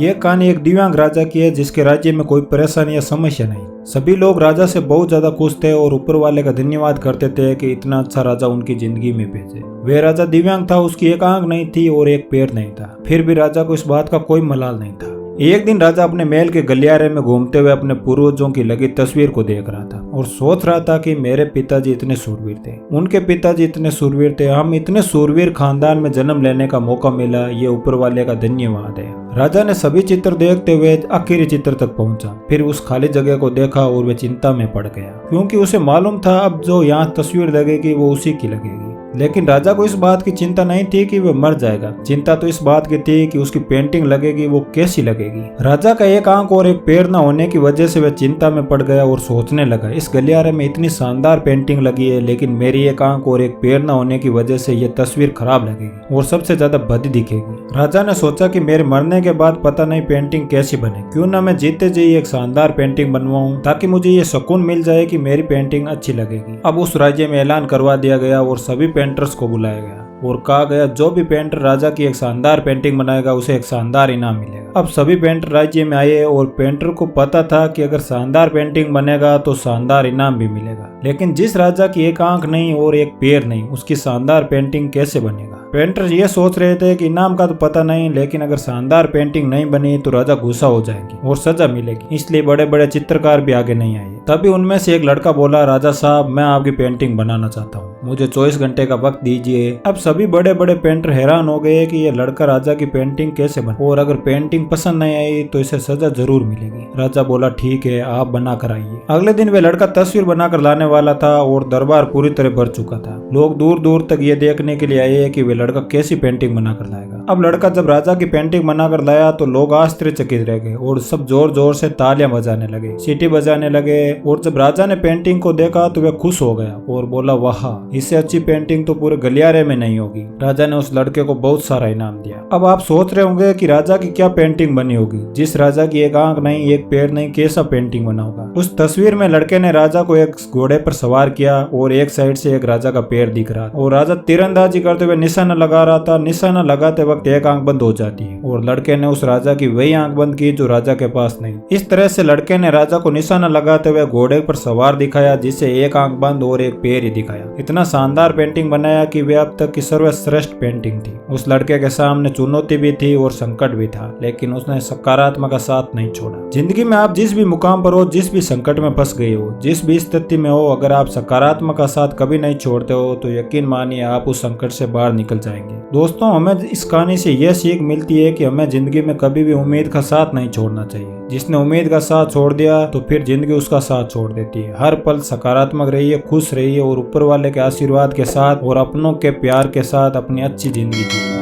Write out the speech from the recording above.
ये कहानी एक दिव्यांग राजा की है जिसके राज्य में कोई परेशानी या समस्या नहीं। सभी लोग राजा से बहुत ज्यादा खुश थे और ऊपर वाले का धन्यवाद करते थे कि इतना अच्छा राजा उनकी जिंदगी में भेजे। वे राजा दिव्यांग था, उसकी एक आंख नहीं थी और एक पैर नहीं था, फिर भी राजा को इस बात का कोई मलाल नहीं था। एक दिन राजा अपने महल के गलियारे में घूमते हुए अपने पूर्वजों की लगी तस्वीर को देख रहा था और सोच रहा था कि मेरे पिताजी इतने सूरवीर थे, उनके पिताजी इतने सूरवीर थे, हम इतने सूरवीर खानदान में जन्म लेने का मौका मिला, ये ऊपर वाले का धन्यवाद है। राजा ने सभी चित्र देखते हुए आखिरी चित्र तक पहुंचा, फिर उस खाली जगह को देखा और वे चिंता में पड़ गया, क्योंकि उसे मालूम था अब जो यहाँ तस्वीर लगेगी वो उसी की लगेगी। लेकिन राजा को इस बात की चिंता नहीं थी कि वह मर जाएगा, चिंता तो इस बात की थी कि उसकी पेंटिंग लगेगी वो कैसी लगेगी। राजा का एक आंख और एक पैर न होने की वजह से वह चिंता में पड़ गया और सोचने लगा, इस गलियारे में इतनी शानदार पेंटिंग लगी है, लेकिन मेरी एक आंख और एक पैर न होने की वजह से यह तस्वीर खराब लगेगी और सबसे ज्यादा भद्दी दिखेगी। राजा ने सोचा कि मेरे मरने के बाद पता नहीं पेंटिंग कैसी बने, क्यों ना मैं जीते जी एक शानदार पेंटिंग बनवाऊं ताकि मुझे ये सुकून मिल जाए कि मेरी पेंटिंग अच्छी लगेगी। अब उस राज्य में ऐलान करवा दिया गया और सभी पेंटर्स को बुलाया गया और कहा गया जो भी पेंटर राजा की एक शानदार पेंटिंग बनाएगा उसे एक शानदार इनाम मिलेगा। अब सभी पेंटर राज्य में आए और पेंटर को पता था कि अगर शानदार पेंटिंग बनेगा तो शानदार इनाम भी मिलेगा, लेकिन जिस राजा की एक आंख नहीं और एक पैर नहीं उसकी शानदार पेंटिंग कैसे बनेगा। पेंटर ये सोच रहे थे कि इनाम का तो पता नहीं, लेकिन अगर शानदार पेंटिंग नहीं बनी तो राजा गुस्सा हो जाएंगे और सजा मिलेगी, इसलिए बड़े बड़े चित्रकार भी आगे नहीं आए। तभी उनमें से एक लड़का बोला, राजा साहब मैं आपकी पेंटिंग बनाना चाहता हूँ, मुझे 24 घंटे का वक्त दीजिए। अब सभी बड़े बड़े पेंटर हैरान हो गए कि ये लड़का राजा की पेंटिंग कैसे बना, और अगर पेंटिंग पसंद नहीं आई तो इसे सजा जरूर मिलेगी। राजा बोला ठीक है आप बना कर आइए। अगले दिन वे लड़का तस्वीर बनाकर लाने वाला था और दरबार पूरी तरह भर चुका था। लोग दूर दूर तक ये देखने के लिए आए कि वे लड़का कैसी पेंटिंग बनाकर लाएगा। अब लड़का जब राजा की पेंटिंग बनाकर लाया तो लोग आश्चर्यचकित रह गए और सब जोर जोर से तालियां बजाने लगे, सीटी बजाने लगे। और जब राजा ने पेंटिंग को देखा तो वह खुश हो गया और बोला वाह, इससे अच्छी पेंटिंग तो पूरे गलियारे में नहीं होगी। राजा ने उस लड़के को बहुत सारा इनाम दिया। अब आप सोच रहे होंगे कि राजा की क्या पेंटिंग बनी होगी, जिस राजा की एक आंख नहीं एक पैर नहीं कैसा पेंटिंग बना होगा। उस तस्वीर में लड़के ने राजा को एक घोड़े पर सवार किया और एक साइड से एक राजा का पैर दिख रहा और राजा तीरंदाजी करते हुए निशाना लगा रहा था। निशाना लगाते वक्त एक आंख बंद हो जाती है और लड़के ने उस राजा की वही आंख बंद की जो राजा के पास नहीं। इस तरह से लड़के ने राजा को निशाना लगाते हुए घोड़े पर सवार दिखाया, जिसे एक आंख बंद और एक पैर ही दिखाया। इतना शानदार पेंटिंग बनाया कि वे अब तक की सर्वश्रेष्ठ पेंटिंग थी। उस लड़के के सामने चुनौती भी थी और संकट भी था, लेकिन उसने सकारात्मक का साथ नहीं छोड़ा। जिंदगी में आप जिस भी मुकाम पर हो, जिस भी संकट में फंस गए हो, जिस भी स्थिति में हो, अगर आप सकारात्मक का साथ कभी नहीं छोड़ते हो तो यकीन मानिए आप उस संकट से बाहर निकल जाएंगे। दोस्तों हमें इस कहानी से यह सीख मिलती है कि हमें जिंदगी में कभी भी उम्मीद का साथ नहीं छोड़ना चाहिए। जिसने उम्मीद का साथ छोड़ दिया तो फिर जिंदगी उसका साथ छोड़ देती है। हर पल सकारात्मक रहिए, खुश रहिए और ऊपर वाले के आशीर्वाद के साथ और अपनों के प्यार के साथ अपनी अच्छी जिंदगी जिए।